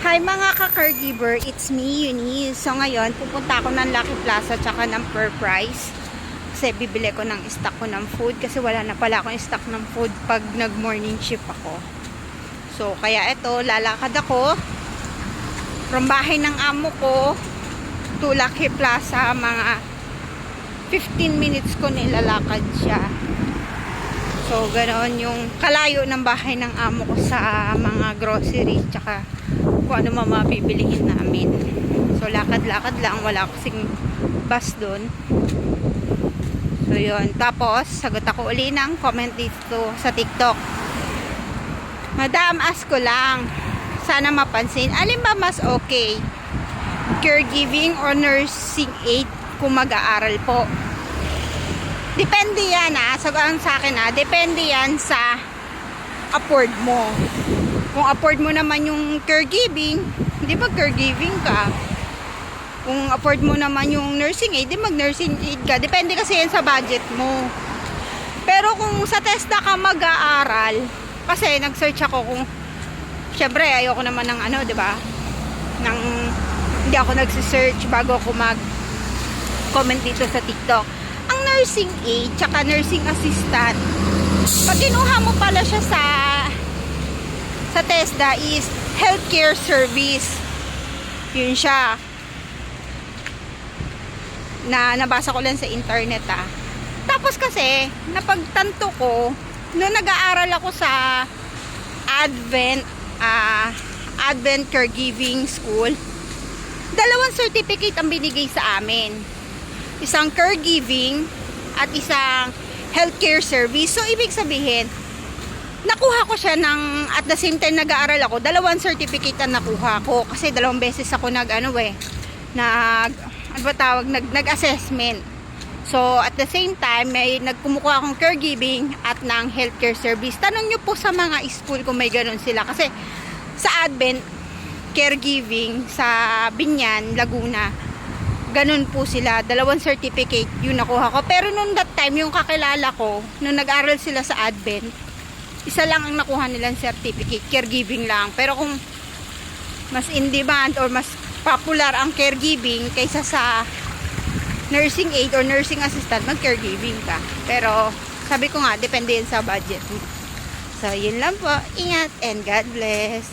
Hi mga ka-caregiver, it's me, Eunice. So ngayon, pupunta ako ng Lucky Plaza tsaka ng Fair Price. Kasi bibili ko ng stock ko ng food kasi wala na pala akong stock ng food pag nag-morning shift ako. So kaya ito, lalakad ako from bahay ng amo ko to Lucky Plaza. Mga 15 minutes ko nilalakad siya. So ganoon yung kalayo ng bahay ng amo ko sa mga grocery tsaka kung ano mabibilihin namin. So lakad-lakad lang, wala kasing bus doon. So yun, tapos sagot ako uli ng comment dito sa TikTok. Madam, ask ko lang, sana mapansin, alin ba mas okay, caregiving or nursing aid kung mag-aaral po? Depende yan sagot sa akin depende yan sa afford mo. Kung afford mo naman yung caregiving, di ba caregiving ka? Kung afford mo naman yung nursing aid, di mag-nursing aid ka. Depende kasi yan sa budget mo. Pero kung sa TESDA ka mag-aaral, kasi nag-search ako kung, syempre ayoko naman ng di ba? Hindi ako nag-search bago ako mag-comment dito sa TikTok. Ang nursing aid, tsaka nursing assistant, pag kinuha mo pala siya sa TESDA is healthcare service. Yun siya. Nabasa ko lang sa internet Tapos kasi, napagtanto ko, noong nag-aaral ako sa Advent Caregiving School, dalawang certificate ang binigay sa amin. Isang caregiving at isang healthcare service. So, ibig sabihin, nakuha ko siya at the same time nag-aaral ako, dalawang certificate ang nakuha ko kasi dalawang beses ako nag-assessment. So at the same time may nagkumukuha akong caregiving at ng healthcare service. Tanong nyo po sa mga school kung may ganun sila kasi sa Advent Caregiving sa Binyan, Laguna, ganun po sila, dalawang certificate yung nakuha ko. Pero nung that time yung kakilala ko nung nag-aral sila sa Advent, isa lang ang nakuha nilang certificate, caregiving lang. Pero kung mas in demand or mas popular ang caregiving kaysa sa nursing aid or nursing assistant, mag-caregiving ka. Pero sabi ko nga, depende yun sa budget mo. So, yun lang po. Ingat and God bless.